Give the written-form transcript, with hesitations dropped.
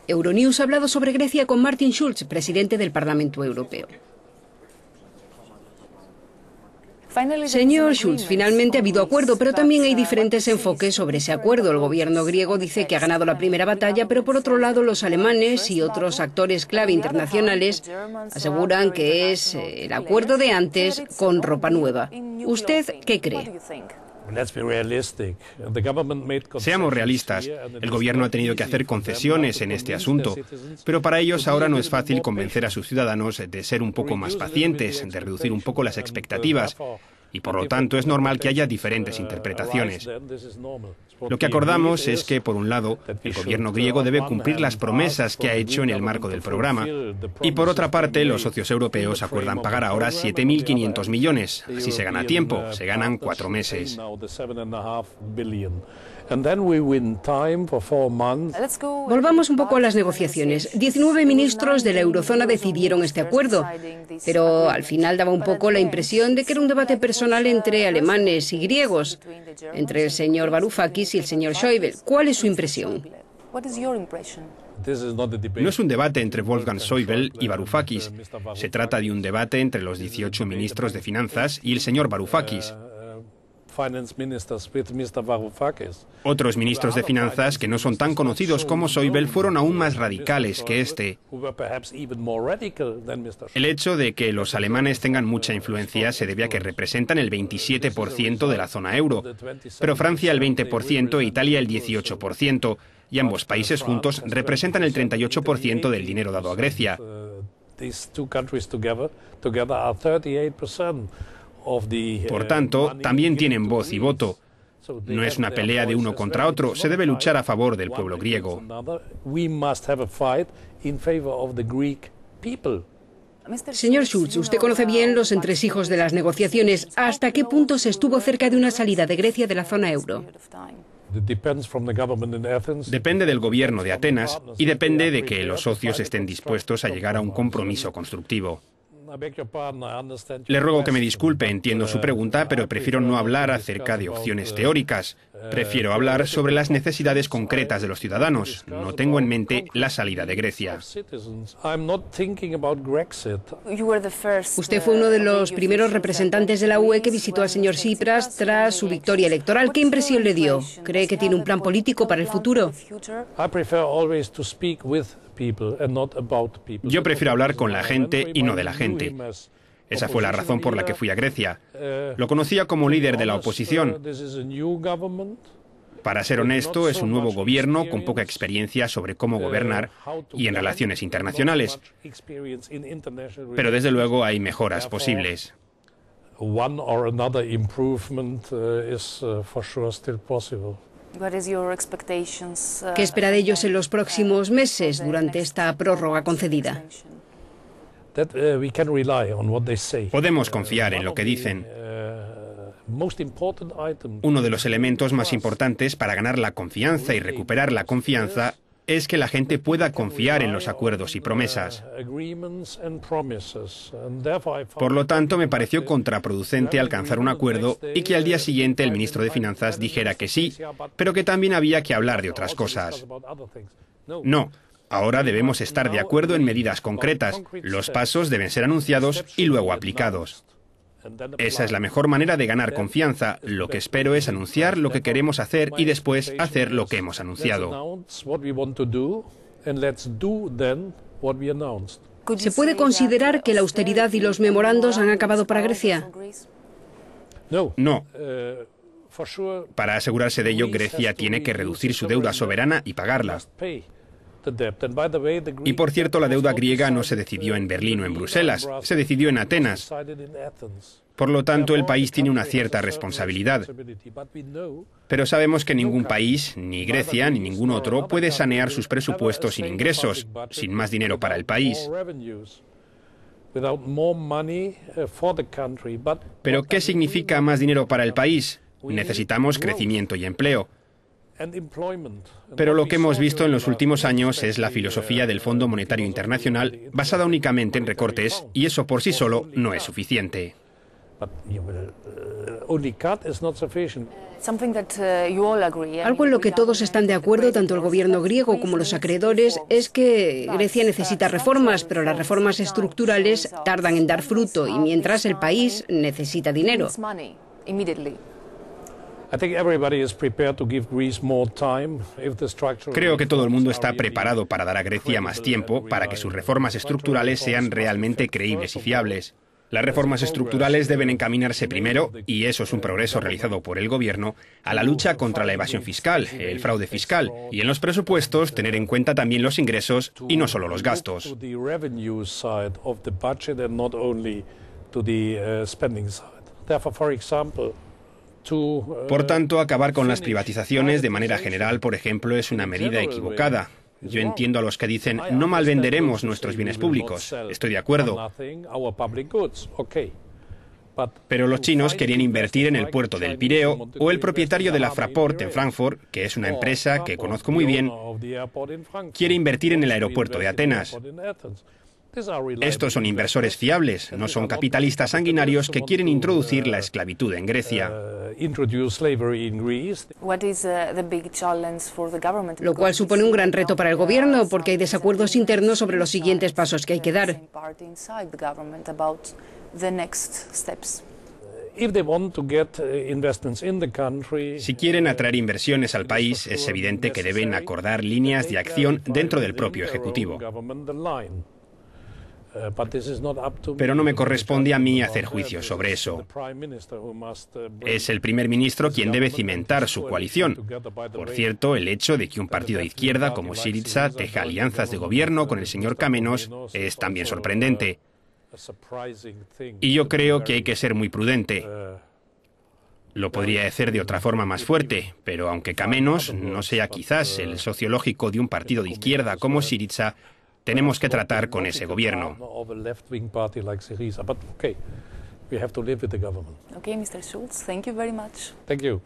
Euronews ha hablado sobre Grecia con Martin Schulz, presidente del Parlamento Europeo. Señor Schulz, finalmente ha habido acuerdo, pero también hay diferentes enfoques sobre ese acuerdo. El gobierno griego dice que ha ganado la primera batalla, pero por otro lado los alemanes y otros actores clave internacionales aseguran que es el acuerdo de antes con ropa nueva. ¿Usted qué cree? Seamos realistas, el gobierno ha tenido que hacer concesiones en este asunto, pero para ellos ahora no es fácil convencer a sus ciudadanos de ser un poco más pacientes, de reducir un poco las expectativas, y por lo tanto es normal que haya diferentes interpretaciones. Lo que acordamos es que, por un lado, el gobierno griego debe cumplir las promesas que ha hecho en el marco del programa, y por otra parte, los socios europeos acuerdan pagar ahora 7.500 millones. Así se gana tiempo, se ganan 4 meses. Volvamos un poco a las negociaciones. 19 ministros de la eurozona decidieron este acuerdo, pero al final daba un poco la impresión de que era un debate personal entre alemanes y griegos, entre el señor Varoufakis y el señor Schäuble. ¿Cuál es su impresión? No es un debate entre Wolfgang Schäuble y Varoufakis. Se trata de un debate entre los 18 ministros de Finanzas y el señor Varoufakis. Otros ministros de Finanzas que no son tan conocidos como Schäuble fueron aún más radicales que este. El hecho de que los alemanes tengan mucha influencia se debe a que representan el 27% de la zona euro, pero Francia el 20% e Italia el 18%, y ambos países juntos representan el 38% del dinero dado a Grecia. Por tanto, también tienen voz y voto. No es una pelea de uno contra otro, se debe luchar a favor del pueblo griego. Señor Schulz, usted conoce bien los entresijos de las negociaciones. ¿Hasta qué punto se estuvo cerca de una salida de Grecia de la zona euro? Depende del gobierno de Atenas y depende de que los socios estén dispuestos a llegar a un compromiso constructivo. Le ruego que me disculpe, entiendo su pregunta, pero prefiero no hablar acerca de opciones teóricas. Prefiero hablar sobre las necesidades concretas de los ciudadanos. No tengo en mente la salida de Grecia. Usted fue uno de los primeros representantes de la UE que visitó al señor Tsipras tras su victoria electoral. ¿Qué impresión le dio? ¿Cree que tiene un plan político para el futuro? Yo prefiero hablar con la gente y no de la gente. Esa fue la razón por la que fui a Grecia. Lo conocía como líder de la oposición. Para ser honesto, es un nuevo gobierno con poca experiencia sobre cómo gobernar y en relaciones internacionales. Pero desde luego hay mejoras posibles. ¿Qué espera de ellos en los próximos meses durante esta prórroga concedida? Podemos confiar en lo que dicen. Uno de los elementos más importantes para ganar la confianza y recuperar la confianza es que la gente pueda confiar en los acuerdos y promesas. Por lo tanto, me pareció contraproducente alcanzar un acuerdo y que al día siguiente el ministro de Finanzas dijera que sí, pero que también había que hablar de otras cosas. No, ahora debemos estar de acuerdo en medidas concretas. Los pasos deben ser anunciados y luego aplicados. Esa es la mejor manera de ganar confianza. Lo que espero es anunciar lo que queremos hacer y después hacer lo que hemos anunciado. ¿Se puede considerar que la austeridad y los memorandos han acabado para Grecia? No. Para asegurarse de ello, Grecia tiene que reducir su deuda soberana y pagarla. Y por cierto, la deuda griega no se decidió en Berlín o en Bruselas, se decidió en Atenas. Por lo tanto, el país tiene una cierta responsabilidad. Pero sabemos que ningún país, ni Grecia, ni ningún otro, puede sanear sus presupuestos sin ingresos, sin más dinero para el país. ¿Pero qué significa más dinero para el país? Necesitamos crecimiento y empleo. Pero lo que hemos visto en los últimos años es la filosofía del Fondo Monetario Internacional basada únicamente en recortes, y eso por sí solo no es suficiente. Algo en lo que todos están de acuerdo, tanto el gobierno griego como los acreedores, es que Grecia necesita reformas, pero las reformas estructurales tardan en dar fruto y mientras el país necesita dinero. Creo que todo el mundo está preparado para dar a Grecia más tiempo para que sus reformas estructurales sean realmente creíbles y fiables. Las reformas estructurales deben encaminarse primero, y eso es un progreso realizado por el gobierno, a la lucha contra la evasión fiscal, el fraude fiscal, y en los presupuestos tener en cuenta también los ingresos y no solo los gastos. Por tanto, acabar con las privatizaciones de manera general, por ejemplo, es una medida equivocada. Yo entiendo a los que dicen, no malvenderemos nuestros bienes públicos. Estoy de acuerdo. Pero los chinos querían invertir en el puerto del Pireo, o el propietario de la Fraport en Frankfurt, que es una empresa que conozco muy bien, quiere invertir en el aeropuerto de Atenas. Estos son inversores fiables, no son capitalistas sanguinarios que quieren introducir la esclavitud en Grecia. Lo cual supone un gran reto para el gobierno, porque hay desacuerdos internos sobre los siguientes pasos que hay que dar. Si quieren atraer inversiones al país, es evidente que deben acordar líneas de acción dentro del propio Ejecutivo. Pero no me corresponde a mí hacer juicios sobre eso. Es el primer ministro quien debe cimentar su coalición. Por cierto, el hecho de que un partido de izquierda como Syriza teja alianzas de gobierno con el señor Kamenos es también sorprendente. Y yo creo que hay que ser muy prudente. Lo podría hacer de otra forma más fuerte, pero aunque Kamenos no sea quizás el socio lógico de un partido de izquierda como Syriza, tenemos que tratar con ese gobierno. Okay, Mr. Schulz, thank you very much. Thank you.